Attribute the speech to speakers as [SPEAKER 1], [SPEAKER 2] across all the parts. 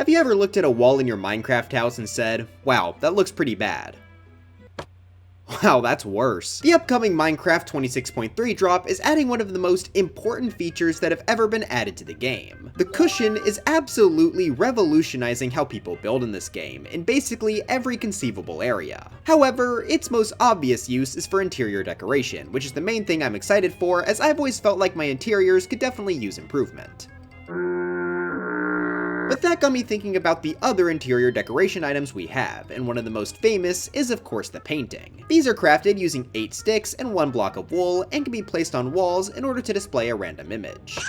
[SPEAKER 1] Have you ever looked at a wall in your Minecraft house and said, wow, that looks pretty bad? Wow, that's worse. The upcoming Minecraft 26.3 drop is adding one of the most important features that have ever been added to the game. The cushion is absolutely revolutionizing how people build in this game, in basically every conceivable area. However, its most obvious use is for interior decoration, which is the main thing I'm excited for, as I've always felt like my interiors could definitely use improvement. But that got me thinking about the other interior decoration items we have, and one of the most famous is of course the painting. These are crafted using 8 sticks and 1 block of wool and can be placed on walls in order to display a random image.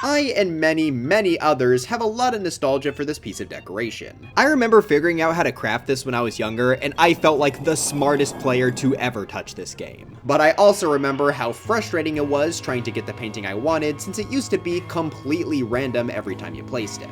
[SPEAKER 1] I and many others have a lot of nostalgia for this piece of decoration. I remember figuring out how to craft this when I was younger, and I felt like the smartest player to ever touch this game. But I also remember how frustrating it was trying to get the painting I wanted, since it used to be completely random every time you placed it.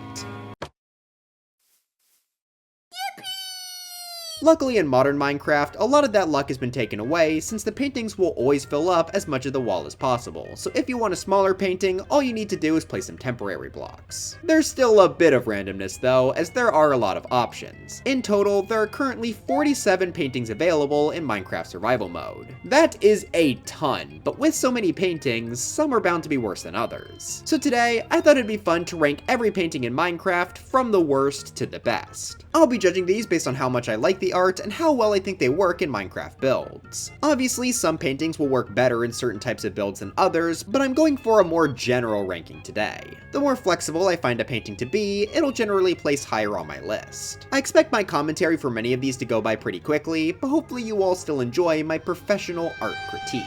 [SPEAKER 1] Luckily in modern Minecraft, a lot of that luck has been taken away, since the paintings will always fill up as much of the wall as possible, so if you want a smaller painting, all you need to do is place some temporary blocks. There's still a bit of randomness though, as there are a lot of options. In total, there are currently 47 paintings available in Minecraft Survival Mode. That is a ton, but with so many paintings, some are bound to be worse than others. So today, I thought it'd be fun to rank every painting in Minecraft from the worst to the best. I'll be judging these based on how much I like the art and how well I think they work in Minecraft builds. Obviously, some paintings will work better in certain types of builds than others, but I'm going for a more general ranking today. The more flexible I find a painting to be, it'll generally place higher on my list. I expect my commentary for many of these to go by pretty quickly, but hopefully you all still enjoy my professional art critique.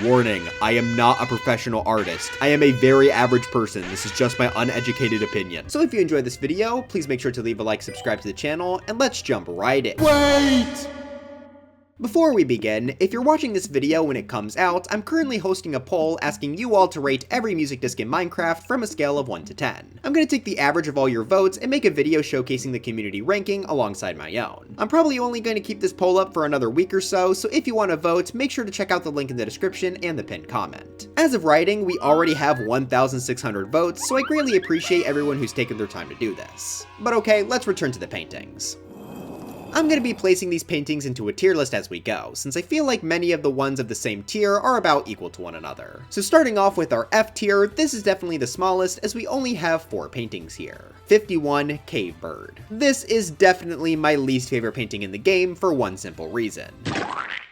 [SPEAKER 1] Warning, I am not a professional artist. I am a very average person. This is just my uneducated opinion. So if you enjoyed this video, please make sure to leave a like, subscribe to the channel, and let's jump right in. Wait! Before we begin, if you're watching this video when it comes out, I'm currently hosting a poll asking you all to rate every music disc in Minecraft from a scale of 1 to 10. I'm going to take the average of all your votes and make a video showcasing the community ranking alongside my own. I'm probably only going to keep this poll up for another week or so if you want to vote, make sure to check out the link in the description and the pinned comment. As of writing, we already have 1,600 votes, so I greatly appreciate everyone who's taken their time to do this. But okay, let's return to the paintings. I'm going to be placing these paintings into a tier list as we go, since I feel like many of the ones of the same tier are about equal to one another. So starting off with our F tier, this is definitely the smallest as we only have 4 paintings here. 51 Cave Bird. This is definitely my least favorite painting in the game for one simple reason.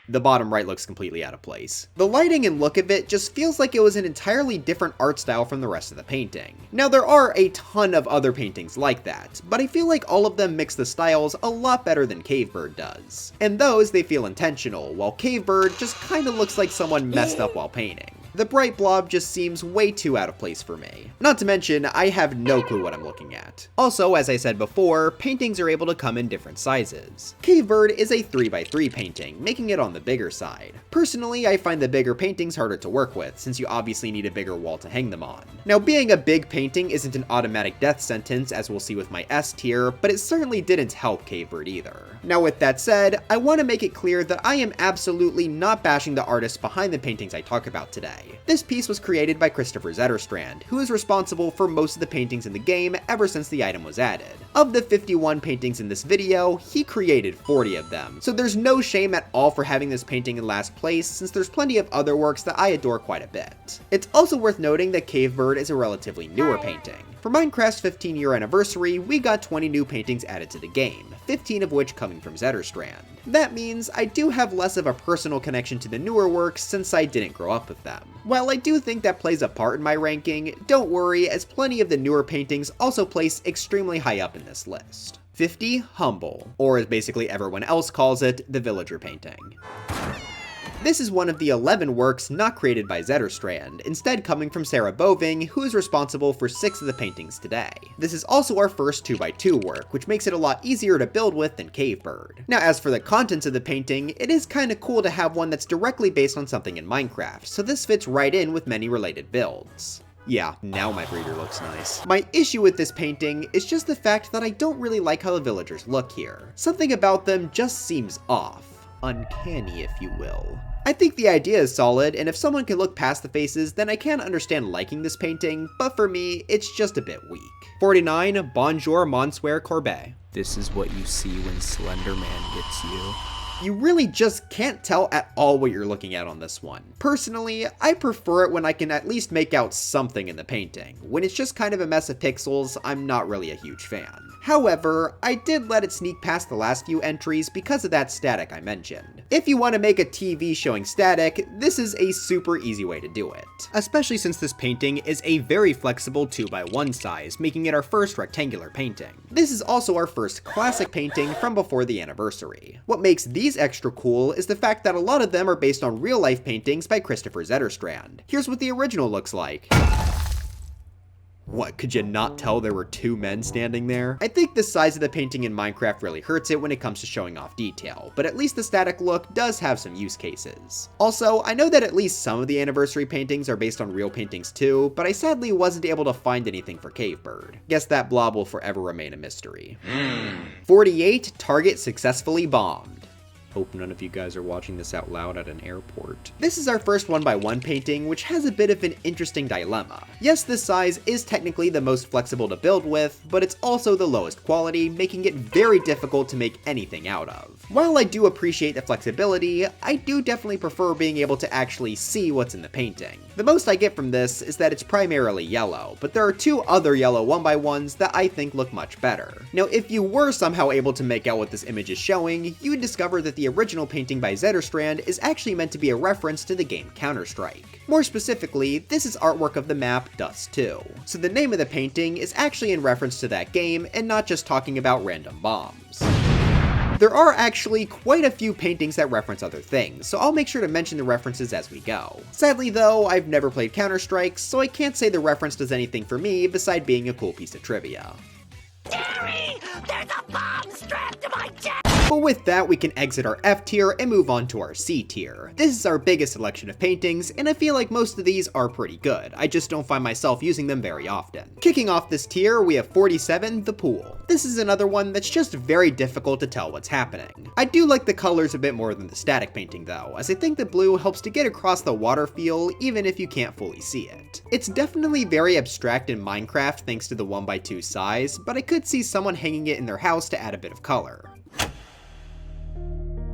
[SPEAKER 1] The bottom right looks completely out of place. The lighting and look of it just feels like it was an entirely different art style from the rest of the painting. Now there are a ton of other paintings like that, but I feel like all of them mix the styles a lot better than Cave Bird does. And those, they feel intentional, while Cave Bird just kinda looks like someone messed up while painting. The bright blob just seems way too out of place for me. Not to mention, I have no clue what I'm looking at. Also, as I said before, paintings are able to come in different sizes. Cave Bird is a 3x3 painting, making it on the bigger side. Personally, I find the bigger paintings harder to work with, since you obviously need a bigger wall to hang them on. Now, being a big painting isn't an automatic death sentence, as we'll see with my S tier, but it certainly didn't help Cave Bird either. Now with that said, I want to make it clear that I am absolutely not bashing the artists behind the paintings I talk about today. This piece was created by Kristoffer Zetterstrand, who is responsible for most of the paintings in the game ever since the item was added. Of the 51 paintings in this video, he created 40 of them, so there's no shame at all for having this painting in last place, since there's plenty of other works that I adore quite a bit. It's also worth noting that Cave Bird is a relatively newer painting. For Minecraft's 15-year anniversary, we got 20 new paintings added to the game, 15 of which coming from Zetterstrand. That means I do have less of a personal connection to the newer works since I didn't grow up with them. While I do think that plays a part in my ranking, don't worry, as plenty of the newer paintings also place extremely high up in this list. 50 Humble, or as basically everyone else calls it, the villager painting. This is one of the 11 works not created by Zetterstrand, instead coming from Boeving, who is responsible for 6 of the paintings today. This is also our first 2x2 work, which makes it a lot easier to build with than Cave Bird. Now as for the contents of the painting, it is kinda cool to have one that's directly based on something in Minecraft, so this fits right in with many related builds. Yeah, now my breeder looks nice. My issue with this painting is just the fact that I don't really like how the villagers look here. Something about them just seems off. Uncanny, if you will. I think the idea is solid, and if someone can look past the faces, then I can understand liking this painting, but for me, it's just a bit weak. 49, Bonjour Monsieur Courbet.
[SPEAKER 2] This is what you see when Slender Man gets you.
[SPEAKER 1] You really just can't tell at all what you're looking at on this one. Personally, I prefer it when I can at least make out something in the painting. When it's just kind of a mess of pixels, I'm not really a huge fan. However, I did let it sneak past the last few entries because of that static I mentioned. If you want to make a TV showing static, this is a super easy way to do it. Especially since this painting is a very flexible 2x1 size, making it our first rectangular painting. This is also our first classic painting from before the anniversary. What makes these extra cool is the fact that a lot of them are based on real life paintings by Kristoffer Zetterstrand. Here's what the original looks like. What, could you not tell there were two men standing there? I think the size of the painting in Minecraft really hurts it when it comes to showing off detail, but at least the static look does have some use cases. Also, I know that at least some of the anniversary paintings are based on real paintings too, but I sadly wasn't able to find anything for Cavebird. Guess that blob will forever remain a mystery. 48, target successfully bombed. Hope none of you guys are watching this out loud at an airport. This is our first 1x1 painting, which has a bit of an interesting dilemma. Yes, this size is technically the most flexible to build with, but it's also the lowest quality, making it very difficult to make anything out of. While I do appreciate the flexibility, I do definitely prefer being able to actually see what's in the painting. The most I get from this is that it's primarily yellow, but there are two other yellow 1x1s that I think look much better. Now, if you were somehow able to make out what this image is showing, you would discover that the original painting by Zetterstrand is actually meant to be a reference to the game Counter-Strike. More specifically, this is artwork of the map Dust 2. So the name of the painting is actually in reference to that game and not just talking about random bombs. There are actually quite a few paintings that reference other things, so I'll make sure to mention the references as we go. Sadly though, I've never played Counter-Strike, so I can't say the reference does anything for me beside being a cool piece of trivia.
[SPEAKER 3] Gary, there's a bomb strapped to my chest!
[SPEAKER 1] But with that, we can exit our F tier and move on to our C tier. This is our biggest selection of paintings, and I feel like most of these are pretty good. I just don't find myself using them very often. Kicking off this tier, we have 47, The Pool. This is another one that's just very difficult to tell what's happening. I do like the colors a bit more than the static painting though, as I think the blue helps to get across the water feel even if you can't fully see it. It's definitely very abstract in Minecraft thanks to the 1x2 size, but I could see someone hanging it in their house to add a bit of color.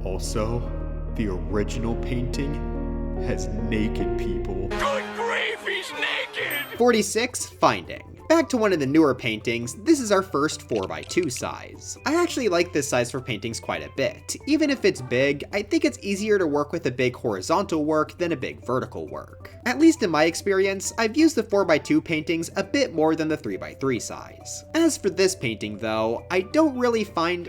[SPEAKER 1] Also, the original painting has naked people.
[SPEAKER 3] Good grief, he's naked!
[SPEAKER 1] 46, Finding. Back to one of the newer paintings, this is our first 4x2 size. I actually like this size for paintings quite a bit. Even if it's big, I think it's easier to work with a big horizontal work than a big vertical work. At least in my experience, I've used the 4x2 paintings a bit more than the 3x3 size. As for this painting though, I don't really find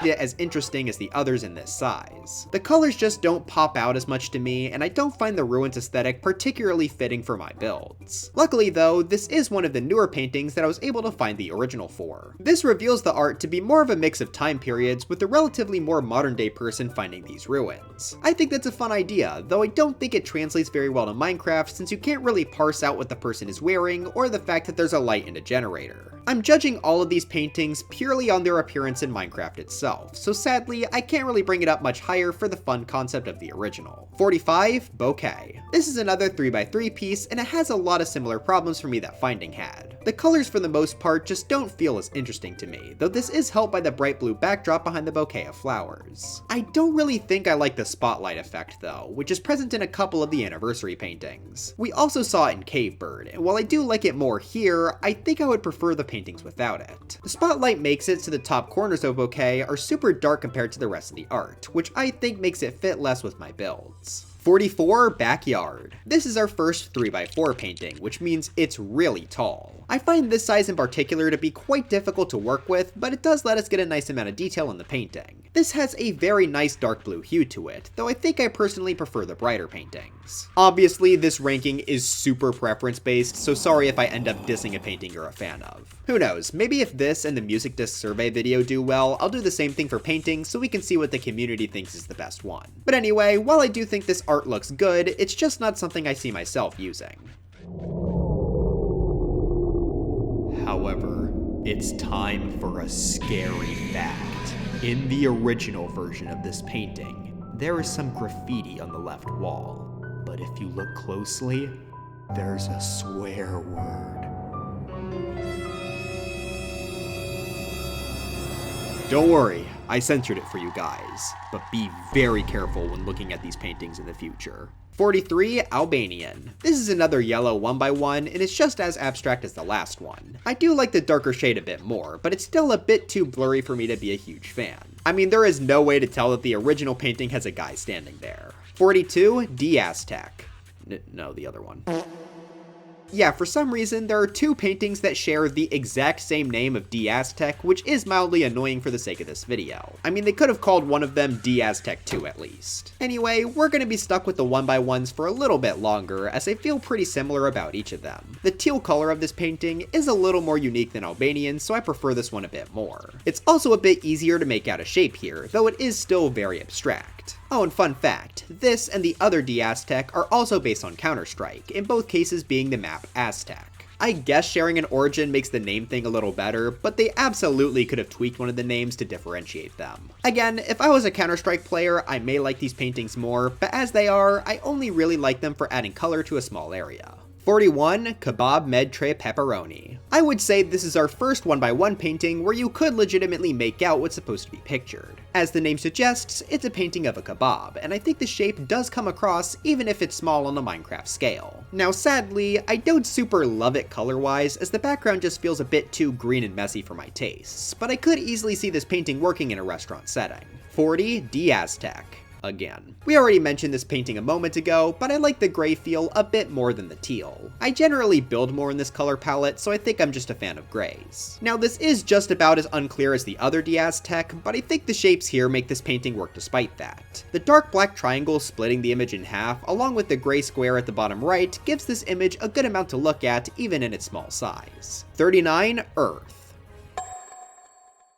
[SPEAKER 1] it as interesting as the others in this size. The colors just don't pop out as much to me, and I don't find the ruins aesthetic particularly fitting for my builds. Luckily though, this is one of the newer paintings that I was able to find the original for. This reveals the art to be more of a mix of time periods with a relatively more modern day person finding these ruins. I think that's a fun idea, though I don't think it translates very well to Minecraft since you can't really parse out what the person is wearing or the fact that there's a light and a generator. I'm judging all of these paintings purely on their appearance in Minecraft itself, so sadly I can't really bring it up much higher for the fun concept of the original. 45, Bouquet. This is another 3x3 piece and it has a lot of similar problems for me that Finding had. The colors for the most part just don't feel as interesting to me, though this is helped by the bright blue backdrop behind the bouquet of flowers. I don't really think I like the spotlight effect though, which is present in a couple of the anniversary paintings. We also saw it in Cavebird, and while I do like it more here, I think I would prefer the paintings without it. The spotlight makes it so the top corners of bouquet are super dark compared to the rest of the art, which I think makes it fit less with my builds. 44, Backyard. This is our first 3x4 painting, which means it's really tall. I find this size in particular to be quite difficult to work with, but it does let us get a nice amount of detail in the painting. This has a very nice dark blue hue to it, though I think I personally prefer the brighter paintings. Obviously, this ranking is super preference based, so sorry if I end up dissing a painting you're a fan of. Who knows, maybe if this and the music disc survey video do well, I'll do the same thing for paintings so we can see what the community thinks is the best one. But anyway, while I do think this art looks good, it's just not something I see myself using. However, it's time for a scary fact. In the original version of this painting, there is some graffiti on the left wall, but if you look closely, there's a swear word. Don't worry, I censored it for you guys, but be very careful when looking at these paintings in the future. 43, Albanian. This is another yellow 1x1, and it's just as abstract as the last one. I do like the darker shade a bit more, but it's still a bit too blurry for me to be a huge fan. I mean, there is no way to tell that the original painting has a guy standing there. 42, D-Aztec. No, the other one. Yeah, for some reason, there are two paintings that share the exact same name of D-Aztec, which is mildly annoying for the sake of this video. I mean, they could have called one of them D-Aztec 2 at least. Anyway, we're gonna be stuck with the 1x1s for a little bit longer, as they feel pretty similar about each of them. The teal color of this painting is a little more unique than Albanian, so I prefer this one a bit more. It's also a bit easier to make out a shape here, though it is still very abstract. Oh, and fun fact, this and the other D-Aztec are also based on Counter-Strike, in both cases being the map Aztec. I guess sharing an origin makes the name thing a little better, but they absolutely could have tweaked one of the names to differentiate them. Again, if I was a Counter-Strike player, I may like these paintings more, but as they are, I only really like them for adding color to a small area. 41, Kebab Med Tray Pepperoni. I would say this is our first 1x1 painting where you could legitimately make out what's supposed to be pictured. As the name suggests, it's a painting of a kebab, and I think the shape does come across even if it's small on the Minecraft scale. Now sadly, I don't super love it color-wise, as the background just feels a bit too green and messy for my tastes, but I could easily see this painting working in a restaurant setting. 40, D-Aztec. Again. We already mentioned this painting a moment ago, but I like the gray feel a bit more than the teal. I generally build more in this color palette, so I think I'm just a fan of grays. Now this is just about as unclear as the other D-Aztec, but I think the shapes here make this painting work despite that. The dark black triangle splitting the image in half, along with the gray square at the bottom right, gives this image a good amount to look at even in its small size. 39, Earth.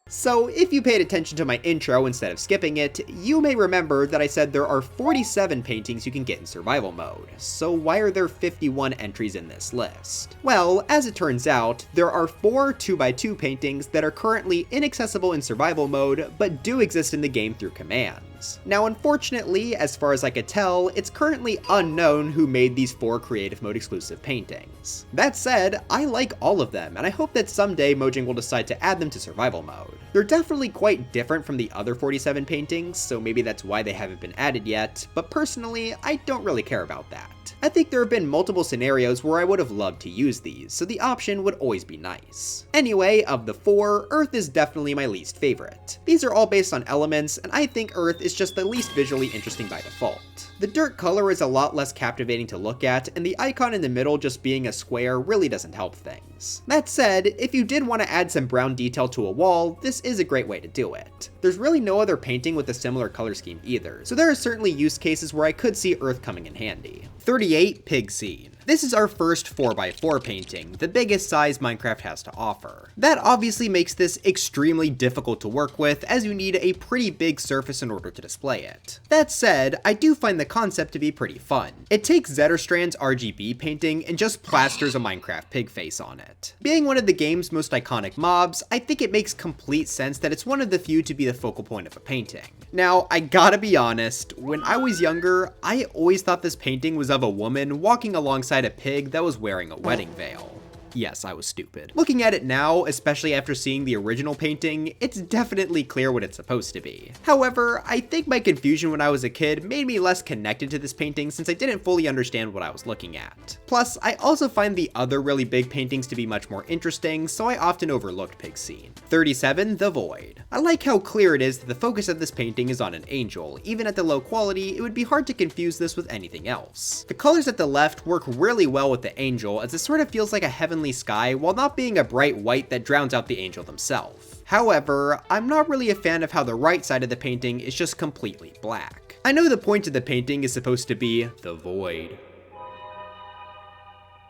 [SPEAKER 1] So if you paid attention to my intro instead of skipping it, you may remember that I said there are 47 paintings you can get in survival mode, so why are there 51 entries in this list? Well, as it turns out, there are 4 2x2 paintings that are currently inaccessible in survival mode, but do exist in the game through commands. Now unfortunately, as far as I could tell, it's currently unknown who made these 4 creative mode exclusive paintings. That said, I like all of them, and I hope that someday Mojang will decide to add them to survival mode. They're definitely quite different from the other 47 paintings, so maybe that's why they haven't been added yet, but personally, I don't really care about that. I think there have been multiple scenarios where I would have loved to use these, so the option would always be nice. Anyway, of the 4, Earth is definitely my least favorite. These are all based on elements, and I think Earth is just the least visually interesting by default. The dirt color is a lot less captivating to look at, and the icon in the middle just being a square really doesn't help things. That said, if you did want to add some brown detail to a wall, this is a great way to do it. There's really no other painting with a similar color scheme either, so there are certainly use cases where I could see Earth coming in handy. 38, Pig Scene. This is our first 4x4 painting, the biggest size Minecraft has to offer. That obviously makes this extremely difficult to work with, as you need a pretty big surface in order to display it. That said, I do find the concept to be pretty fun. It takes Zetterstrand's RGB painting and just plasters a Minecraft pig face on it. Being one of the game's most iconic mobs, I think it makes complete sense that it's one of the few to be the focal point of a painting. Now, I gotta be honest, when I was younger, I always thought this painting was of a woman walking alongside a pig that was wearing a wedding veil. Yes, I was stupid. Looking at it now, especially after seeing the original painting, it's definitely clear what it's supposed to be. However, I think my confusion when I was a kid made me less connected to this painting since I didn't fully understand what I was looking at. Plus, I also find the other really big paintings to be much more interesting, so I often overlooked Pig Scene. 37, The Void. I like how clear it is that the focus of this painting is on an angel. Even at the low quality, it would be hard to confuse this with anything else. The colors at the left work really well with the angel, as it sort of feels like a heavenly sky while not being a bright white that drowns out the angel themselves. However, I'm not really a fan of how the right side of the painting is just completely black. I know the point of the painting is supposed to be the void,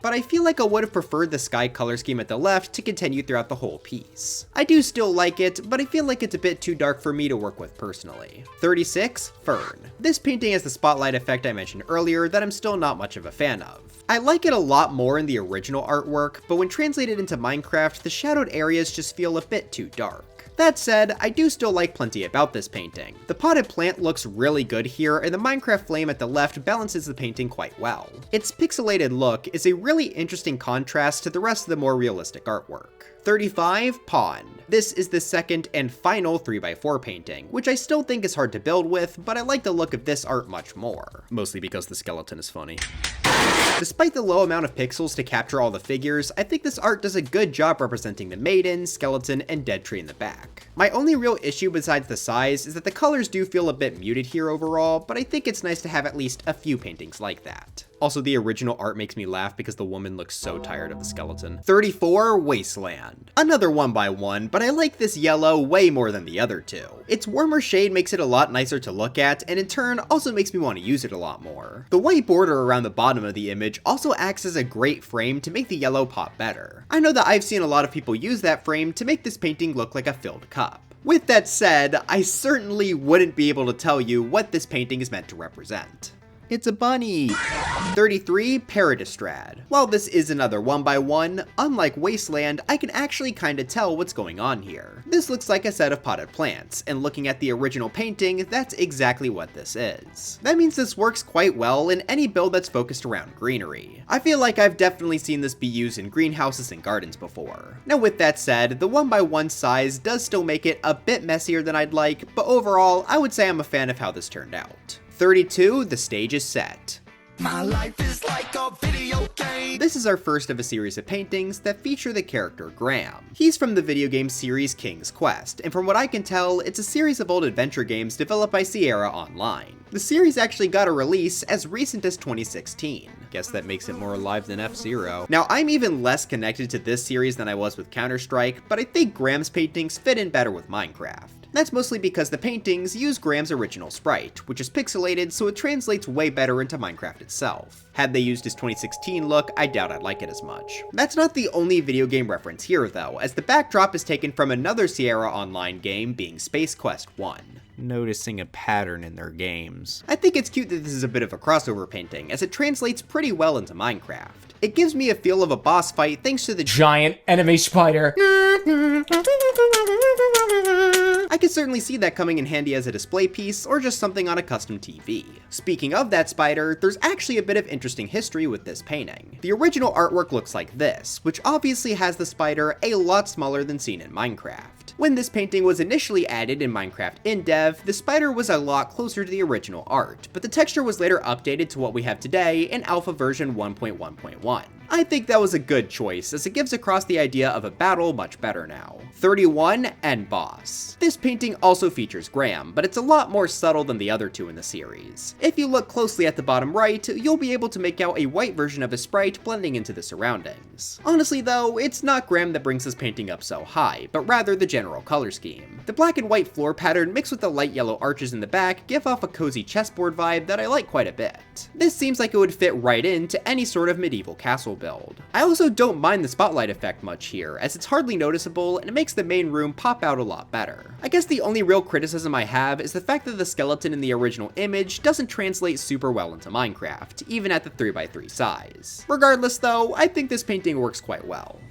[SPEAKER 1] but I feel like I would have preferred the sky color scheme at the left to continue throughout the whole piece. I do still like it, but I feel like it's a bit too dark for me to work with personally. 36, Fern. This painting has the spotlight effect I mentioned earlier that I'm still not much of a fan of. I like it a lot more in the original artwork, but when translated into Minecraft, the shadowed areas just feel a bit too dark. That said, I do still like plenty about this painting. The potted plant looks really good here, and the Minecraft flame at the left balances the painting quite well. Its pixelated look is a really interesting contrast to the rest of the more realistic artwork. 35, Pond. This is the second and final 3x4 painting, which I still think is hard to build with, but I like the look of this art much more.
[SPEAKER 2] Mostly because the skeleton is funny.
[SPEAKER 1] Despite the low amount of pixels to capture all the figures, I think this art does a good job representing the maiden, skeleton, and dead tree in the back. My only real issue besides the size is that the colors do feel a bit muted here overall, but I think it's nice to have at least a few paintings like that. Also, the original art makes me laugh because the woman looks so tired of the skeleton. 34, Wasteland. Another 1x1, but I like this yellow way more than the other two. Its warmer shade makes it a lot nicer to look at, and in turn also makes me want to use it a lot more. The white border around the bottom of the image also acts as a great frame to make the yellow pop better. I know that I've seen a lot of people use that frame to make this painting look like a filled cup. With that said, I certainly wouldn't be able to tell you what this painting is meant to represent.
[SPEAKER 2] It's a bunny!
[SPEAKER 1] 33, Paradistrad. While this is another 1x1, unlike Wasteland, I can actually kinda tell what's going on here. This looks like a set of potted plants, and looking at the original painting, that's exactly what this is. That means this works quite well in any build that's focused around greenery. I feel like I've definitely seen this be used in greenhouses and gardens before. Now with that said, the 1x1 size does still make it a bit messier than I'd like, but overall, I would say I'm a fan of how this turned out. 32, the stage is set.
[SPEAKER 3] My life is like a video game.
[SPEAKER 1] This is our first of a series of paintings that feature the character Graham. He's from the video game series King's Quest, and from what I can tell, it's a series of old adventure games developed by Sierra Online. The series actually got a release as recent as 2016.
[SPEAKER 2] Guess that makes it more alive than F-Zero.
[SPEAKER 1] Now, I'm even less connected to this series than I was with Counter-Strike, but I think Graham's paintings fit in better with Minecraft. That's mostly because the paintings use Graham's original sprite, which is pixelated so it translates way better into Minecraft itself. Had they used his 2016 look, I doubt I'd like it as much. That's not the only video game reference here though, as the backdrop is taken from another Sierra Online game being Space Quest 1.
[SPEAKER 2] Noticing a pattern in their games.
[SPEAKER 1] I think it's cute that this is a bit of a crossover painting, as it translates pretty well into Minecraft. It gives me a feel of a boss fight thanks to the
[SPEAKER 4] giant enemy spider.
[SPEAKER 1] I could certainly see that coming in handy as a display piece or just something on a custom TV. Speaking of that spider, there's actually a bit of interesting history with this painting. The original artwork looks like this, which obviously has the spider a lot smaller than seen in Minecraft. When this painting was initially added in Minecraft InDev, the spider was a lot closer to the original art, but the texture was later updated to what we have today in alpha version 1.1.1. I think that was a good choice, as it gives across the idea of a battle much better now. 31, End Boss. This painting also features Graham, but it's a lot more subtle than the other two in the series. If you look closely at the bottom right, you'll be able to make out a white version of his sprite blending into the surroundings. Honestly though, it's not Graham that brings this painting up so high, but rather the general color scheme. The black and white floor pattern mixed with the light yellow arches in the back give off a cozy chessboard vibe that I like quite a bit. This seems like it would fit right into any sort of medieval castle build. I also don't mind the spotlight effect much here, as it's hardly noticeable and it makes the main room pop out a lot better. I guess the only real criticism I have is the fact that the skeleton in the original image doesn't translate super well into Minecraft, even at the 3x3 size. Regardless though, I think this painting works quite well.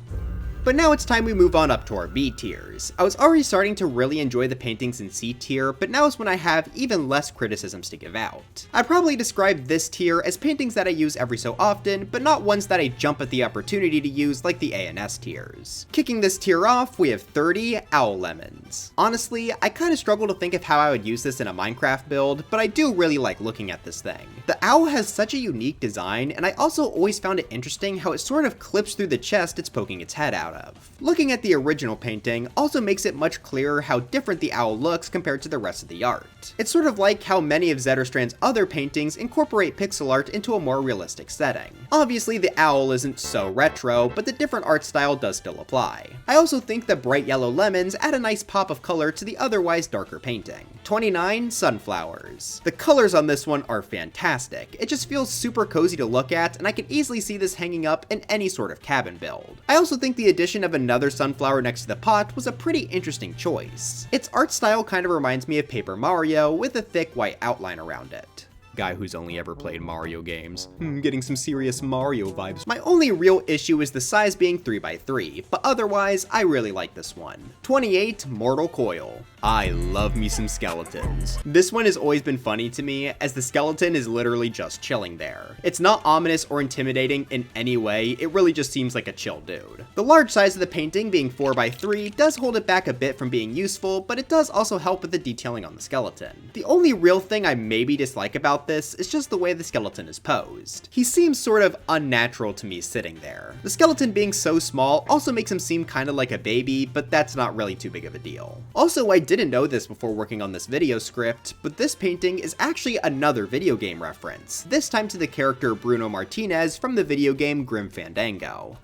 [SPEAKER 1] But now it's time we move on up to our B tiers. I was already starting to really enjoy the paintings in C tier, but now is when I have even less criticisms to give out. I'd probably describe this tier as paintings that I use every so often, but not ones that I jump at the opportunity to use like the A and S tiers. Kicking this tier off, we have 30 Owl Lemons. Honestly, I kinda struggle to think of how I would use this in a Minecraft build, but I do really like looking at this thing. The owl has such a unique design, and I also always found it interesting how it sort of clips through the chest it's poking its head out of. Looking at the original painting also makes it much clearer how different the owl looks compared to the rest of the art. It's sort of like how many of Zetterstrand's other paintings incorporate pixel art into a more realistic setting. Obviously the owl isn't so retro, but the different art style does still apply. I also think the bright yellow lemons add a nice pop of color to the otherwise darker painting. 29 Sunflowers. The colors on this one are fantastic. It just feels super cozy to look at, and I can easily see this hanging up in any sort of cabin build. I also think the addition of another sunflower next to the pot was a pretty interesting choice. Its art style kind of reminds me of Paper Mario with a thick white outline around it.
[SPEAKER 2] Guy who's only ever played Mario games. Getting some serious Mario vibes.
[SPEAKER 1] My only real issue is the size being 3x3, but otherwise, I really like this one. 28, Mortal Coil.
[SPEAKER 2] I love me some skeletons.
[SPEAKER 1] This one has always been funny to me, as the skeleton is literally just chilling there. It's not ominous or intimidating in any way, it really just seems like a chill dude. The large size of the painting being 4x3 does hold it back a bit from being useful, but it does also help with the detailing on the skeleton. The only real thing I maybe dislike about this is just the way the skeleton is posed. He seems sort of unnatural to me sitting there. The skeleton being so small also makes him seem kinda like a baby, but that's not really too big of a deal. Also, I didn't know this before working on this video script, but this painting is actually another video game reference, this time to the character Bruno Martinez from the video game Grim Fandango.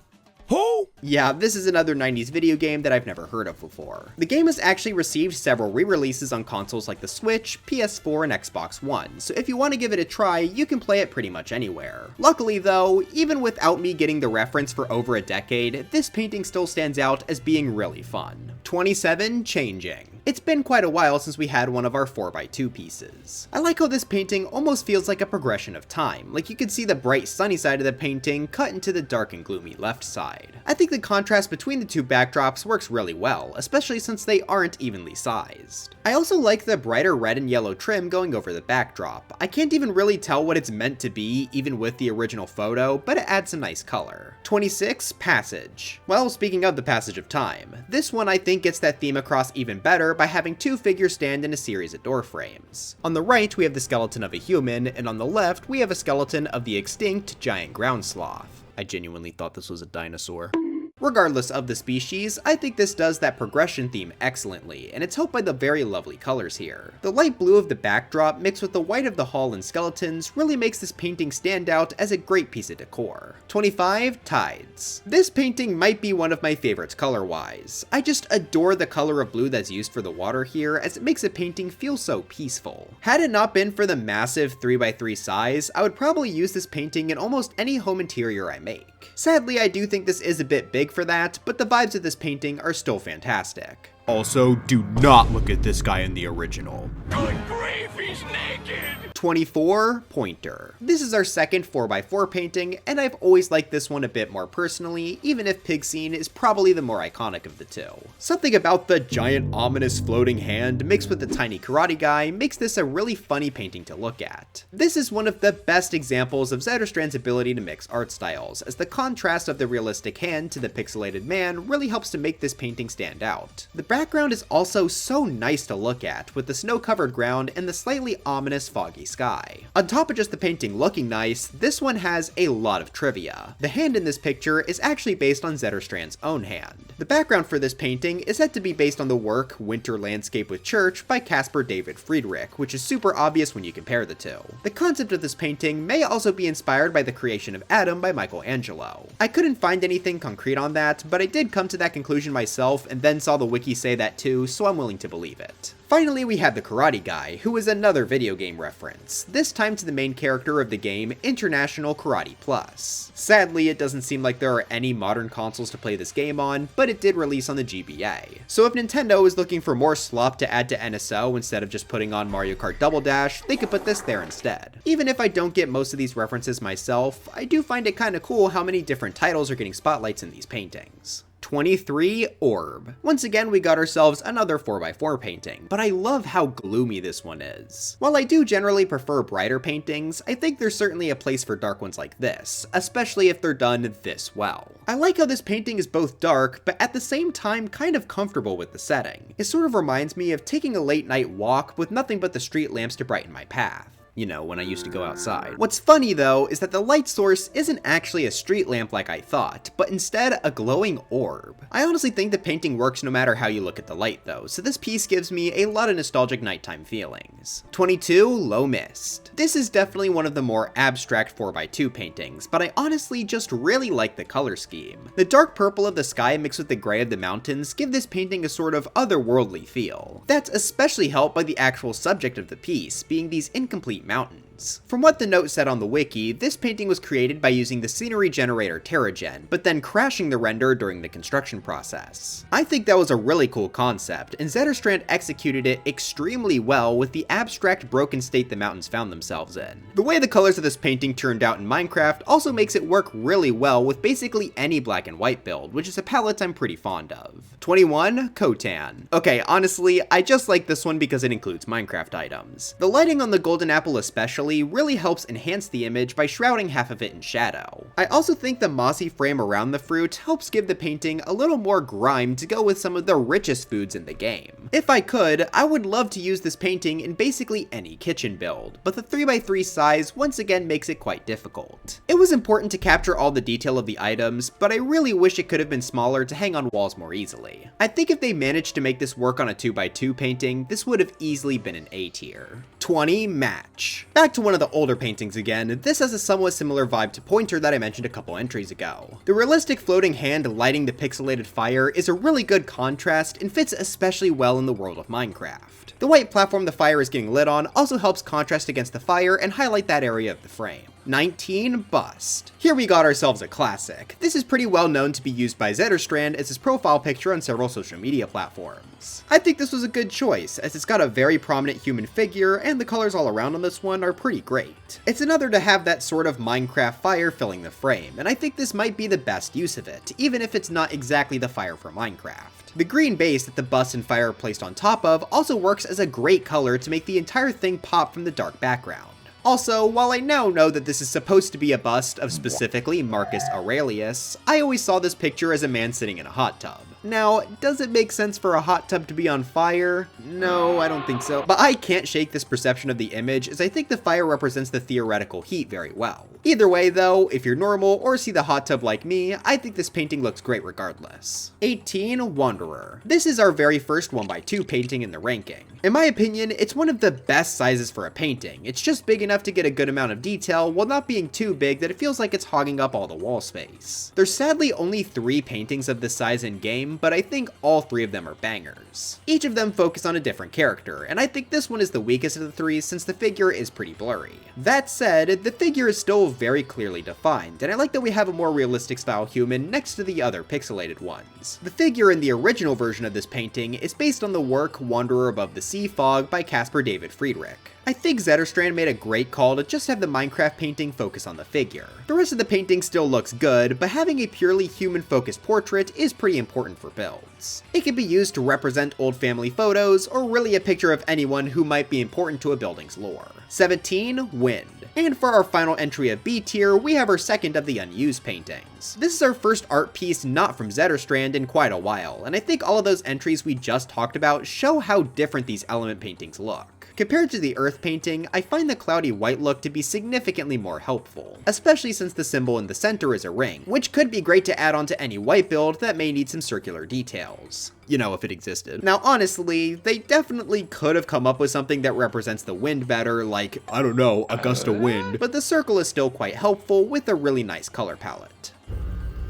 [SPEAKER 2] Who?
[SPEAKER 1] Yeah, this is another 90s video game that I've never heard of before. The game has actually received several re-releases on consoles like the Switch, PS4, and Xbox One, so if you want to give it a try, you can play it pretty much anywhere. Luckily though, even without me getting the reference for over a decade, this painting still stands out as being really fun. 27, Changing. It's been quite a while since we had one of our 4x2 pieces. I like how this painting almost feels like a progression of time, like you could see the bright sunny side of the painting cut into the dark and gloomy left side. I think the contrast between the two backdrops works really well, especially since they aren't evenly sized. I also like the brighter red and yellow trim going over the backdrop. I can't even really tell what it's meant to be, even with the original photo, but it adds some nice color. 26, Passage. Well, speaking of the passage of time, this one I think gets that theme across even better by having two figures stand in a series of door frames. On the right, we have the skeleton of a human, and on the left, we have a skeleton of the extinct giant ground sloth.
[SPEAKER 2] I genuinely thought this was a dinosaur.
[SPEAKER 1] Regardless of the species, I think this does that progression theme excellently, and it's helped by the very lovely colors here. The light blue of the backdrop mixed with the white of the hull and skeletons really makes this painting stand out as a great piece of decor. 25, Tides. This painting might be one of my favorites color-wise. I just adore the color of blue that's used for the water here, as it makes the painting feel so peaceful. Had it not been for the massive 3x3 size, I would probably use this painting in almost any home interior I make. Sadly, I do think this is a bit big for that, but the vibes of this painting are still fantastic.
[SPEAKER 2] Also, do not look at this guy in the original.
[SPEAKER 3] Good grief, he's naked!
[SPEAKER 1] 24, Pointer. This is our second 4x4 painting, and I've always liked this one a bit more personally, even if Pig Scene is probably the more iconic of the two. Something about the giant ominous floating hand mixed with the tiny karate guy makes this a really funny painting to look at. This is one of the best examples of Zetterstrand's ability to mix art styles, as the contrast of the realistic hand to the pixelated man really helps to make this painting stand out. The background is also so nice to look at, with the snow-covered ground and the slightly ominous foggy sky. On top of just the painting looking nice, this one has a lot of trivia. The hand in this picture is actually based on Zetterstrand's own hand. The background for this painting is said to be based on the work Winter Landscape with Church by Caspar David Friedrich, which is super obvious when you compare the two. The concept of this painting may also be inspired by the creation of Adam by Michelangelo. I couldn't find anything concrete on that, but I did come to that conclusion myself and then saw the wiki say that too, so I'm willing to believe it. Finally, we have the karate guy, who is another video game reference, this time to the main character of the game, International Karate Plus. Sadly, it doesn't seem like there are any modern consoles to play this game on, but it did release on the GBA. So if Nintendo is looking for more slop to add to NSO instead of just putting on Mario Kart Double Dash, they could put this there instead. Even if I don't get most of these references myself, I do find it kinda cool how many different titles are getting spotlights in these paintings. 23, Orb. Once again, we got ourselves another 4x4 painting, but I love how gloomy this one is. While I do generally prefer brighter paintings, I think there's certainly a place for dark ones like this, especially if they're done this well. I like how this painting is both dark, but at the same time kind of comfortable with the setting. It sort of reminds me of taking a late night walk with nothing but the street lamps to brighten my path. You know, when I used to go outside. What's funny though, is that the light source isn't actually a street lamp like I thought, but instead a glowing orb. I honestly think the painting works no matter how you look at the light though, so this piece gives me a lot of nostalgic nighttime feelings. 22, Low Mist. This is definitely one of the more abstract 4x2 paintings, but I honestly just really like the color scheme. The dark purple of the sky mixed with the gray of the mountains give this painting a sort of otherworldly feel. That's especially helped by the actual subject of the piece, being these incomplete mountains. words. From what the note said on the wiki, this painting was created by using the scenery generator Terragen, but then crashing the render during the construction process. I think that was a really cool concept, and Zetterstrand executed it extremely well with the abstract broken state the mountains found themselves in. The way the colors of this painting turned out in Minecraft also makes it work really well with basically any black and white build, which is a palette I'm pretty fond of. 21. Khotan. Okay, honestly, I just like this one because it includes Minecraft items. The lighting on the golden apple especially really helps enhance the image by shrouding half of it in shadow. I also think the mossy frame around the fruit helps give the painting a little more grime to go with some of the richest foods in the game. If I could, I would love to use this painting in basically any kitchen build, but the 3x3 size once again makes it quite difficult. It was important to capture all the detail of the items, but I really wish it could have been smaller to hang on walls more easily. I think if they managed to make this work on a 2x2 painting, this would have easily been an A tier. 20. Match. Back to one of the older paintings again, this has a somewhat similar vibe to Pointer that I mentioned a couple entries ago. The realistic floating hand lighting the pixelated fire is a really good contrast and fits especially well in the world of Minecraft. The white platform the fire is getting lit on also helps contrast against the fire and highlight that area of the frame. 19. Bust. Here we got ourselves a classic. This is pretty well known to be used by Zetterstrand as his profile picture on several social media platforms. I think this was a good choice, as it's got a very prominent human figure, and the colors all around on this one are pretty great. It's another to have that sort of Minecraft fire filling the frame, and I think this might be the best use of it, even if it's not exactly the fire for Minecraft. The green base that the bust and fire are placed on top of also works as a great color to make the entire thing pop from the dark background. Also, while I now know that this is supposed to be a bust of specifically Marcus Aurelius, I always saw this picture as a man sitting in a hot tub. Now, does it make sense for a hot tub to be on fire? No, I don't think so. But I can't shake this perception of the image, as I think the fire represents the theoretical heat very well. Either way though, if you're normal or see the hot tub like me, I think this painting looks great regardless. 18. Wanderer. This is our very first 1x2 painting in the ranking. In my opinion, it's one of the best sizes for a painting. It's just big enough to get a good amount of detail while not being too big that it feels like it's hogging up all the wall space. There's sadly only 3 paintings of this size in game, but I think all 3 of them are bangers. Each of them focus on a different character, and I think this one is the weakest of the 3 since the figure is pretty blurry. That said, the figure is still very clearly defined, and I like that we have a more realistic style human next to the other pixelated ones. The figure in the original version of this painting is based on the work Wanderer Above the Sea Fog by Caspar David Friedrich. I think Zetterstrand made a great call to just have the Minecraft painting focus on the figure. The rest of the painting still looks good, but having a purely human-focused portrait is pretty important for builds. It can be used to represent old family photos, or really a picture of anyone who might be important to a building's lore. 17. Wind. And for our final entry of B tier, we have our second of the unused paintings. This is our first art piece not from Zetterstrand in quite a while, and I think all of those entries we just talked about show how different these element paintings look. Compared to the earth painting, I find the cloudy white look to be significantly more helpful, especially since the symbol in the center is a ring, which could be great to add on to any white build that may need some circular details. You know, if it existed. Now honestly, they definitely could have come up with something that represents the wind better, like, I don't know, a gust of wind, but the circle is still quite helpful with a really nice color palette.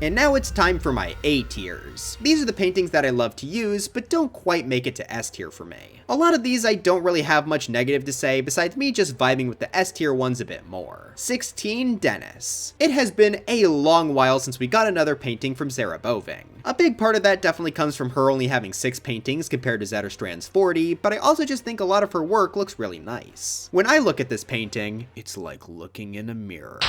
[SPEAKER 1] And now it's time for my A tiers. These are the paintings that I love to use, but don't quite make it to S tier for me. A lot of these I don't really have much negative to say, besides me just vibing with the S tier ones a bit more. 16. Dennis. It has been a long while since we got another painting from Sarah Boeving. A big part of that definitely comes from her only having 6 paintings compared to Zetterstrand's 40, but I also just think a lot of her work looks really nice. When I look at this painting, it's like looking in a mirror.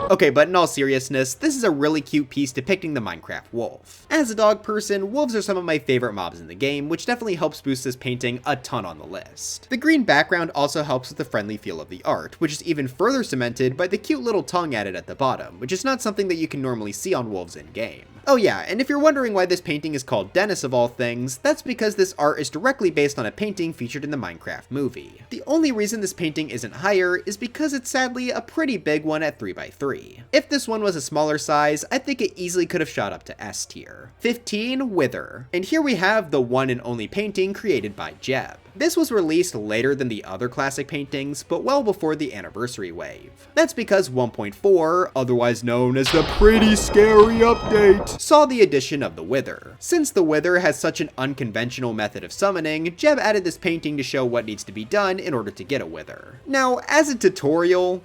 [SPEAKER 1] Okay, but in all seriousness, this is a really cute piece depicting the Minecraft wolf. As a dog person, wolves are some of my favorite mobs in the game, which definitely helps boost this painting a ton on the list. The green background also helps with the friendly feel of the art, which is even further cemented by the cute little tongue added at the bottom, which is not something that you can normally see on wolves in game. Oh yeah, and if you're wondering why this painting is called Dennis of all things, that's because this art is directly based on a painting featured in the Minecraft movie. The only reason this painting isn't higher is because it's sadly a pretty big one at 3x3. If this one was a smaller size, I think it easily could have shot up to S tier. 15. Wither. And here we have the one and only painting created by Jeb. This was released later than the other classic paintings, but well before the anniversary wave. That's because 1.4, otherwise known as the Pretty Scary Update, saw the addition of the Wither. Since the Wither has such an unconventional method of summoning, Jeb added this painting to show what needs to be done in order to get a Wither. Now, as a tutorial,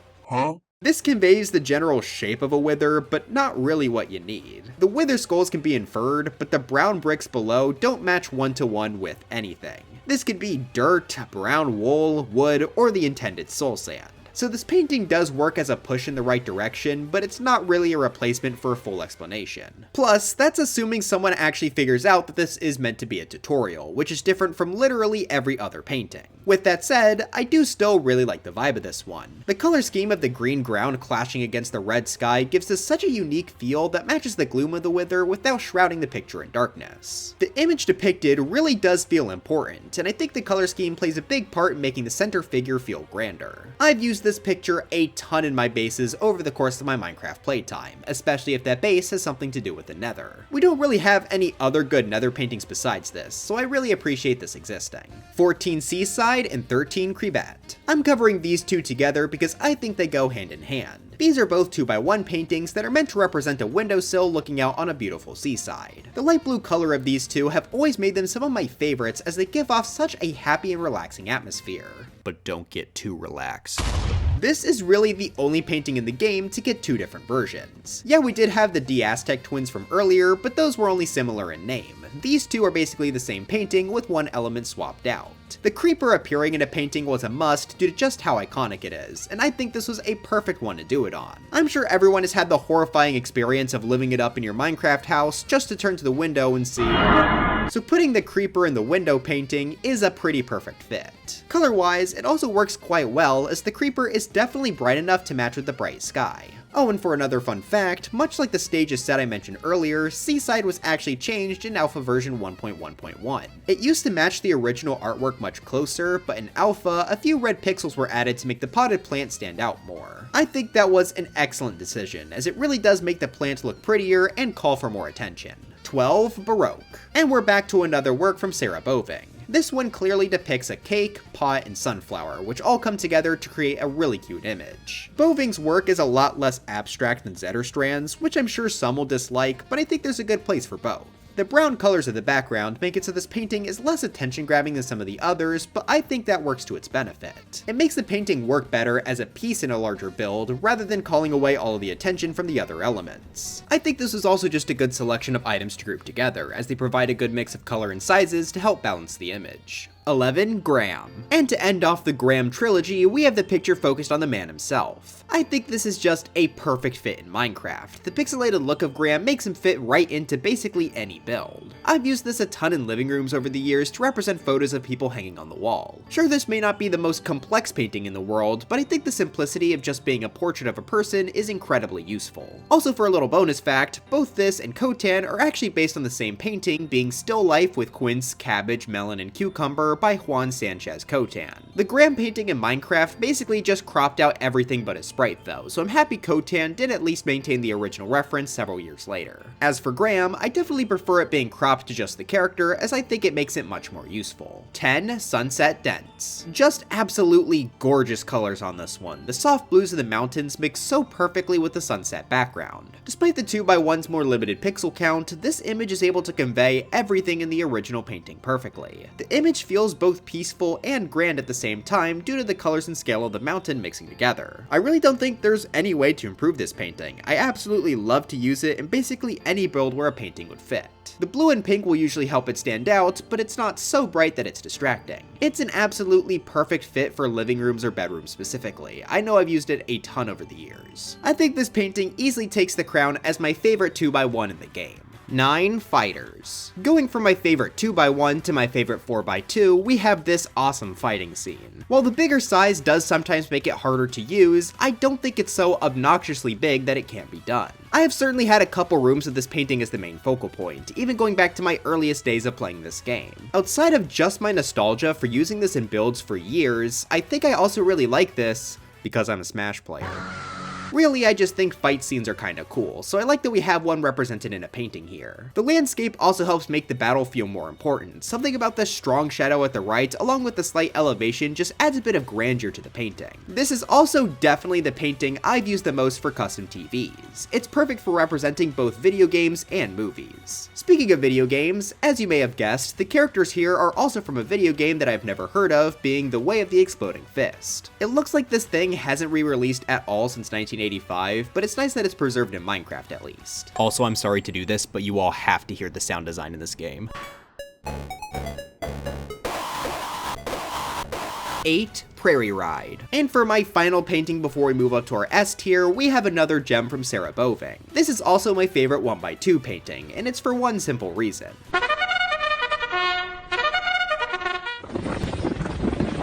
[SPEAKER 1] this conveys the general shape of a wither, but not really what you need. The wither skulls can be inferred, but the brown bricks below don't match one-to-one with anything. This could be dirt, brown wool, wood, or the intended soul sand. So this painting does work as a push in the right direction, but it's not really a replacement for a full explanation. Plus, that's assuming someone actually figures out that this is meant to be a tutorial, which is different from literally every other painting. With that said, I do still really like the vibe of this one. The color scheme of the green ground clashing against the red sky gives this such a unique feel that matches the gloom of the wither without shrouding the picture in darkness. The image depicted really does feel important, and I think the color scheme plays a big part in making the center figure feel grander. I've used this picture a ton in my bases over the course of my Minecraft playtime, especially if that base has something to do with the nether. We don't really have any other good nether paintings besides this, so I really appreciate this existing. 14 Seaside and 13 Crebat. I'm covering these two together because I think they go hand in hand. These are both 2x1 paintings that are meant to represent a windowsill looking out on a beautiful seaside. The light blue color of these two have always made them some of my favorites as they give off such a happy and relaxing atmosphere.
[SPEAKER 2] But don't get too relaxed.
[SPEAKER 1] This is really the only painting in the game to get two different versions. Yeah, we did have the D-Aztec twins from earlier, but those were only similar in name. These two are basically the same painting with one element swapped out. The creeper appearing in a painting was a must due to just how iconic it is, and I think this was a perfect one to do it on. I'm sure everyone has had the horrifying experience of living it up in your Minecraft house just to turn to the window and see. So putting the creeper in the window painting is a pretty perfect fit. Color-wise, it also works quite well as the creeper is definitely bright enough to match with the bright sky. Oh, and for another fun fact, much like the stages set I mentioned earlier, Seaside was actually changed in Alpha version 1.1.1. It used to match the original artwork much closer, but in Alpha, a few red pixels were added to make the potted plant stand out more. I think that was an excellent decision, as it really does make the plant look prettier and call for more attention. 12 Baroque. And we're back to another work from Sarah Boeving. This one clearly depicts a cake, pot, and sunflower, which all come together to create a really cute image. Boeving's work is a lot less abstract than Zetterstrand's, which I'm sure some will dislike, but I think there's a good place for both. The brown colors of the background make it so this painting is less attention-grabbing than some of the others, but I think that works to its benefit. It makes the painting work better as a piece in a larger build, rather than calling away all of the attention from the other elements. I think this is also just a good selection of items to group together, as they provide a good mix of color and sizes to help balance the image. 11 Graham. And to end off the Graham trilogy, we have the picture focused on the man himself. I think this is just a perfect fit in Minecraft. The pixelated look of Graham makes him fit right into basically any build. I've used this a ton in living rooms over the years to represent photos of people hanging on the wall. Sure, this may not be the most complex painting in the world, but I think the simplicity of just being a portrait of a person is incredibly useful. Also, for a little bonus fact, both this and Khotan are actually based on the same painting, being Still Life with quince, cabbage, melon, and cucumber by Juan Sanchez Khotan. The Graham painting in Minecraft basically just cropped out everything but his sprite though, so I'm happy Khotan did at least maintain the original reference several years later. As for Graham, I definitely prefer it being cropped to just the character, as I think it makes it much more useful. 10 Sunset Dents. Just absolutely gorgeous colors on this one. The soft blues of the mountains mix so perfectly with the sunset background. Despite the 2x1's more limited pixel count, this image is able to convey everything in the original painting perfectly. The image feels both peaceful and grand at the same time due to the colors and scale of the mountain mixing together. I really don't think there's any way to improve this painting. I absolutely love to use it in basically any build where a painting would fit. The blue and pink will usually help it stand out, but it's not so bright that it's distracting. It's an absolutely perfect fit for living rooms or bedrooms specifically. I know I've used it a ton over the years. I think this painting easily takes the crown as my favorite 2x1 in the game. 9 Fighters. Going from my favorite 2x1 to my favorite 4x2, we have this awesome fighting scene. While the bigger size does sometimes make it harder to use, I don't think it's so obnoxiously big that it can't be done. I have certainly had a couple rooms of this painting as the main focal point, even going back to my earliest days of playing this game. Outside of just my nostalgia for using this in builds for years, I think I also really like this because I'm a Smash player. Really, I just think fight scenes are kinda cool, so I like that we have one represented in a painting here. The landscape also helps make the battle feel more important. Something about the strong shadow at the right, along with the slight elevation, just adds a bit of grandeur to the painting. This is also definitely the painting I've used the most for custom TVs. It's perfect for representing both video games and movies. Speaking of video games, as you may have guessed, the characters here are also from a video game that I've never heard of, being The Way of the Exploding Fist. It looks like this thing hasn't re-released at all since 1985, but it's nice that it's preserved in Minecraft at least.
[SPEAKER 2] Also, I'm sorry to do this, but you all have to hear the sound design in this game.
[SPEAKER 1] 8. Prairie Ride. And for my final painting before we move up to our S tier, we have another gem from Boeving. This is also my favorite 1x2 painting, and it's for one simple reason.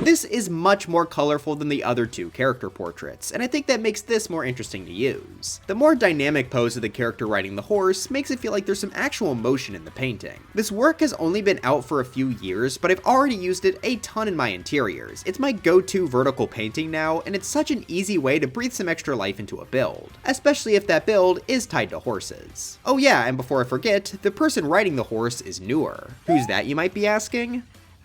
[SPEAKER 1] This is much more colorful than the other two character portraits, and I think that makes this more interesting to use. The more dynamic pose of the character riding the horse makes it feel like there's some actual motion in the painting. This work has only been out for a few years, but I've already used it a ton in my interiors. It's my go-to vertical painting now, and it's such an easy way to breathe some extra life into a build, especially if that build is tied to horses. Oh yeah, and before I forget, the person riding the horse is newer. Who's that, you might be asking?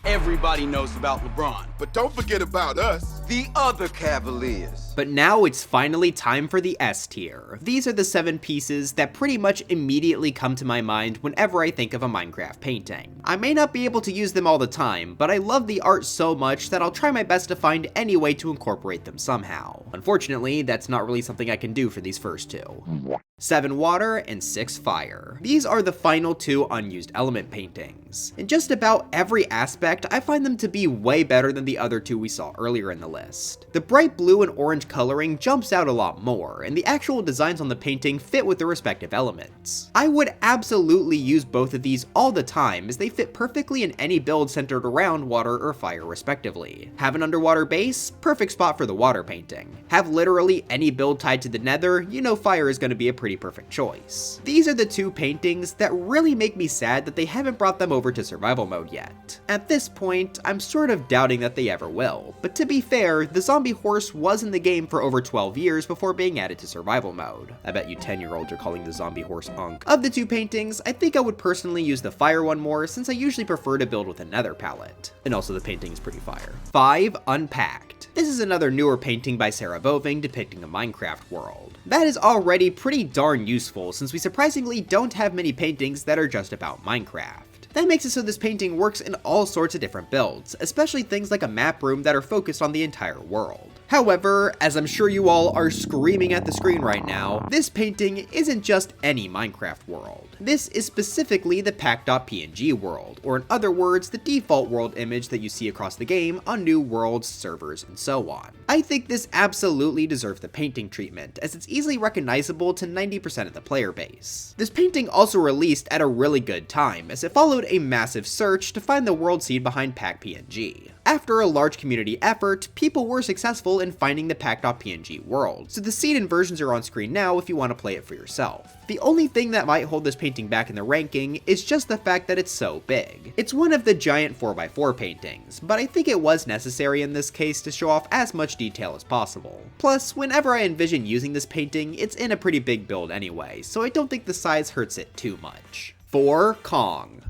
[SPEAKER 4] Everybody knows about LeBron,
[SPEAKER 5] But don't forget about us.
[SPEAKER 4] the other Cavaliers.
[SPEAKER 1] But now it's finally time for the S tier. These are the 7 pieces that pretty much immediately come to my mind whenever I think of a Minecraft painting. I may not be able to use them all the time, but I love the art so much that I'll try my best to find any way to incorporate them somehow. Unfortunately, that's not really something I can do for these first 2. 7 water and 6 fire. These are the final 2 unused element paintings. In just about every aspect, I find them to be way better than the other 2 we saw earlier in the list. The bright blue and orange coloring jumps out a lot more, and the actual designs on the painting fit with the respective elements. I would absolutely use both of these all the time, as they fit perfectly in any build centered around water or fire respectively. Have an underwater base? Perfect spot for the water painting. Have literally any build tied to the nether? You know fire is going to be a pretty perfect choice. These are the 2 paintings that really make me sad that they haven't brought them over to survival mode yet. At this point, I'm sort of doubting that they ever will, but to be fair, the zombie horse was in the game for over 12 years before being added to survival mode. I bet you 10-year-olds are calling the zombie horse Unk. Of the 2 paintings, I think I would personally use the fire one more, since I usually prefer to build with a nether palette. And also the painting is pretty fire. 5. Unpacked. This is another newer painting by Boeving depicting a Minecraft world. That is already pretty darn useful, since we surprisingly don't have many paintings that are just about Minecraft. That makes it so this painting works in all sorts of different builds, especially things like a map room that are focused on the entire world. However, as I'm sure you all are screaming at the screen right now, this painting isn't just any Minecraft world. This is specifically the pack.png world, or in other words, the default world image that you see across the game on new worlds, servers, and so on. I think this absolutely deserves the painting treatment, as it's easily recognizable to 90% of the player base. This painting also released at a really good time, as it followed a massive search to find the world seed behind pack.png. After a large community effort, people were successful in finding the pack.png world, so the seed and versions are on screen now if you want to play it for yourself. The only thing that might hold this painting back in the ranking is just the fact that it's so big. It's one of the giant 4x4 paintings, but I think it was necessary in this case to show off as much detail as possible. Plus, whenever I envision using this painting, it's in a pretty big build anyway, so I don't think the size hurts it too much. 4. Kong.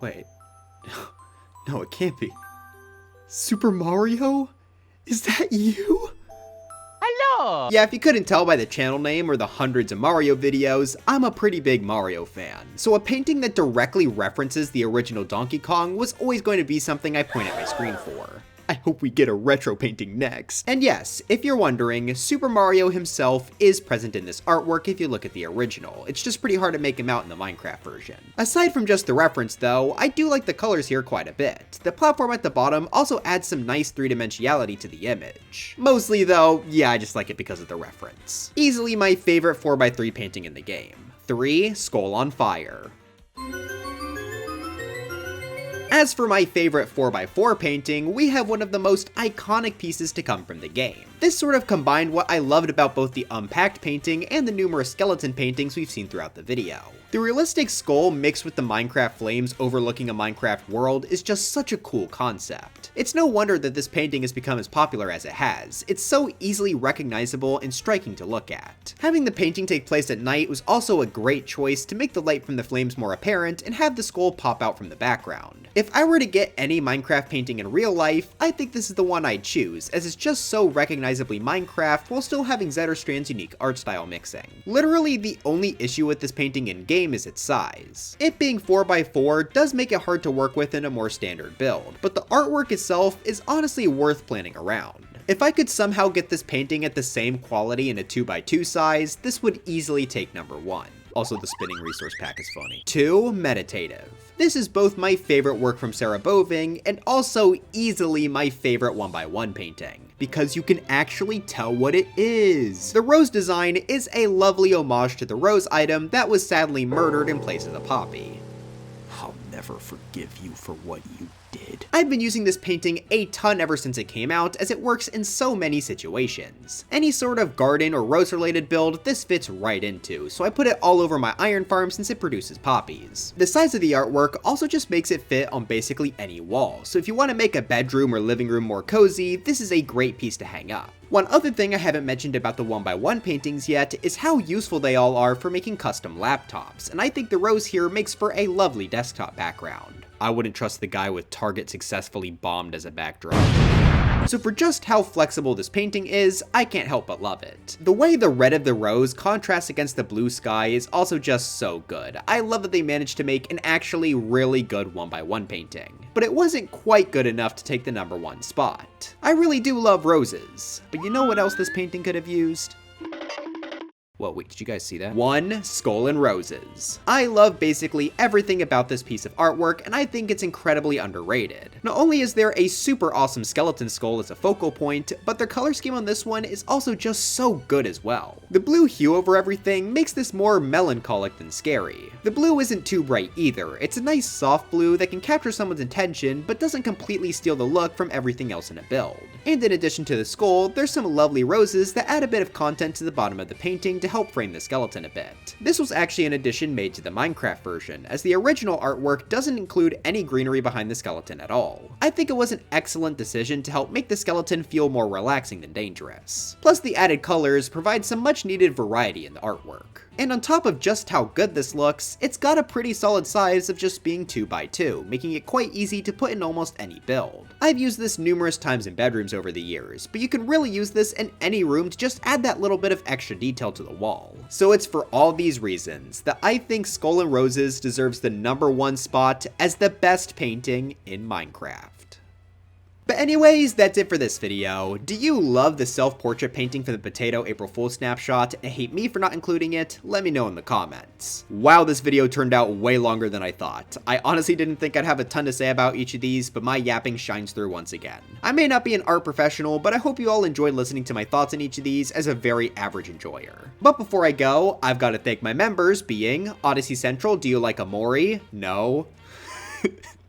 [SPEAKER 1] Wait. No, it can't be. Super Mario? Is that you?
[SPEAKER 3] Hello!
[SPEAKER 1] Yeah, if you couldn't tell by the channel name or the hundreds of Mario videos, I'm a pretty big Mario fan. So a painting that directly references the original Donkey Kong was always going to be something I point at my screen for. I hope we get a retro painting next. And yes, if you're wondering, Super Mario himself is present in this artwork if you look at the original. It's just pretty hard to make him out in the Minecraft version. Aside from just the reference though, I do like the colors here quite a bit. The platform at the bottom also adds some nice three-dimensionality to the image. Mostly though, yeah, I just like it because of the reference. Easily my favorite 4x3 painting in the game. 3. Skull on Fire. As for my favorite 4x4 painting, we have one of the most iconic pieces to come from the game. This sort of combined what I loved about both the Unpacked painting and the numerous skeleton paintings we've seen throughout the video. The realistic skull mixed with the Minecraft flames overlooking a Minecraft world is just such a cool concept. It's no wonder that this painting has become as popular as it has. It's so easily recognizable and striking to look at. Having the painting take place at night was also a great choice to make the light from the flames more apparent and have the skull pop out from the background. If I were to get any Minecraft painting in real life, I think this is the one I'd choose, as it's just so recognizably Minecraft while still having Zetterstrand's unique art style mixing. Literally the only issue with this painting in game is its size. It being 4x4 does make it hard to work with in a more standard build, but the artwork itself is honestly worth planning around. If I could somehow get this painting at the same quality in a 2x2 size, this would easily take number 1. Also, the spinning resource pack is funny. 2. Meditative. This is both my favorite work from Sarah Boeving and also easily my favorite 1x1 painting, because you can actually tell what it is. The rose design is a lovely homage to the rose item that was sadly murdered in place of the poppy.
[SPEAKER 2] I'll never forgive you for what you did.
[SPEAKER 1] I've been using this painting a ton ever since it came out, as it works in so many situations. Any sort of garden or rose related build this fits right into, so I put it all over my iron farm since it produces poppies. The size of the artwork also just makes it fit on basically any wall, so if you want to make a bedroom or living room more cozy, this is a great piece to hang up. One other thing I haven't mentioned about the 1x1 paintings yet is how useful they all are for making custom laptops, and I think the rose here makes for a lovely desktop background. I wouldn't trust the guy with target successfully bombed as a backdrop. So for just how flexible this painting is, I can't help but love it. The way the red of the rose contrasts against the blue sky is also just so good. I love that they managed to make an actually really good 1x1 painting. But it wasn't quite good enough to take the number 1 spot. I really do love roses, but you know what else this painting could have used? Whoa, wait, did you guys see that? 1. Skull and Roses. I love basically everything about this piece of artwork, and I think it's incredibly underrated. Not only is there a super awesome skeleton skull as a focal point, but their color scheme on this one is also just so good as well. The blue hue over everything makes this more melancholic than scary. The blue isn't too bright either. It's a nice soft blue that can capture someone's attention, but doesn't completely steal the look from everything else in a build. And in addition to the skull, there's some lovely roses that add a bit of content to the bottom of the painting to help frame the skeleton a bit. This was actually an addition made to the Minecraft version, as the original artwork doesn't include any greenery behind the skeleton at all. I think it was an excellent decision to help make the skeleton feel more relaxing than dangerous. Plus, the added colors provide some much needed variety in the artwork. And on top of just how good this looks, it's got a pretty solid size of just being 2x2, making it quite easy to put in almost any build. I've used this numerous times in bedrooms over the years, but you can really use this in any room to just add that little bit of extra detail to the wall. So it's for all these reasons that I think Skull and Roses deserves the number 1 spot as the best painting in Minecraft. But anyways, that's it for this video. Do you love the self-portrait painting for the Potato April Fool's snapshot and hate me for not including it? Let me know in the comments. Wow, this video turned out way longer than I thought. I honestly didn't think I'd have a ton to say about each of these, but my yapping shines through once again. I may not be an art professional, but I hope you all enjoyed listening to my thoughts on each of these as a very average enjoyer. But before I go, I've got to thank my members, being Odyssey Central, do you like Amori? No.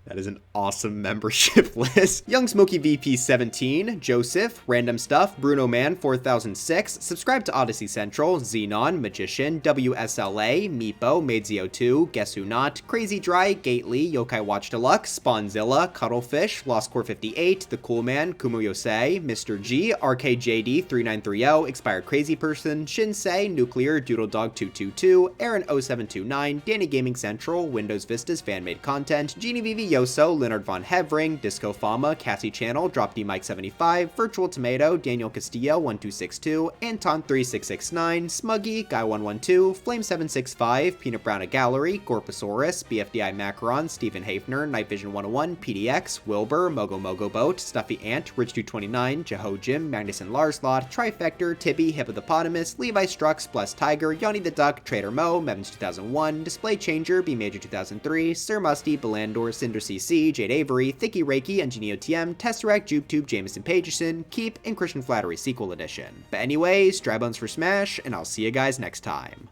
[SPEAKER 1] That is an awesome membership list. Young Smoky VP 17, Joseph, Random Stuff, Bruno Man 4006, subscribe to Odyssey Central, Xenon, Magician, WSLA, Meepo, Maidzio2, Guess Who Not, Crazy Dry, Gately, Yokai Watch Deluxe, Spawnzilla, Cuddlefish, Lost Core 58, The Cool Man, Kumo Yosei, Mr. G, RKJD 3930, Expired Crazy Person, Shinsei, Nuclear, Doodle Dog 222, Aaron 0729, Danny Gaming Central, Windows Vista's fan-made content, Genie VV Yoso, Leonard Von Hevring, Disco Fama, Cassie Channel, Drop D Mike 75, Virtual Tomato, Daniel Castillo 1262, Anton 3669, Smuggy, Guy 112, Flame 765, Peanut Brown Gallery, Gorposaurus, BFDI Macaron, Stephen Hafner, Night Vision 101, PDX, Wilbur, Mogo Mogo Boat, Stuffy Ant, Rich 229, Jeho Jim, Magnus and Larslot, Trifector, Tibby, Hippopotamus, Levi Strux, Blessed Tiger, Yanni the Duck, Trader Mo, Mevins 2001, Display Changer, B Major 2003, Sir Musty, Belandor, Cinder CC, Jade Avery, Thicky Reiki, Engineo TM, Tesseract, JubeTube, Jameson Pageson, Keep, and Christian Flattery Sequel Edition. But anyways, dry bones for Smash, and I'll see you guys next time.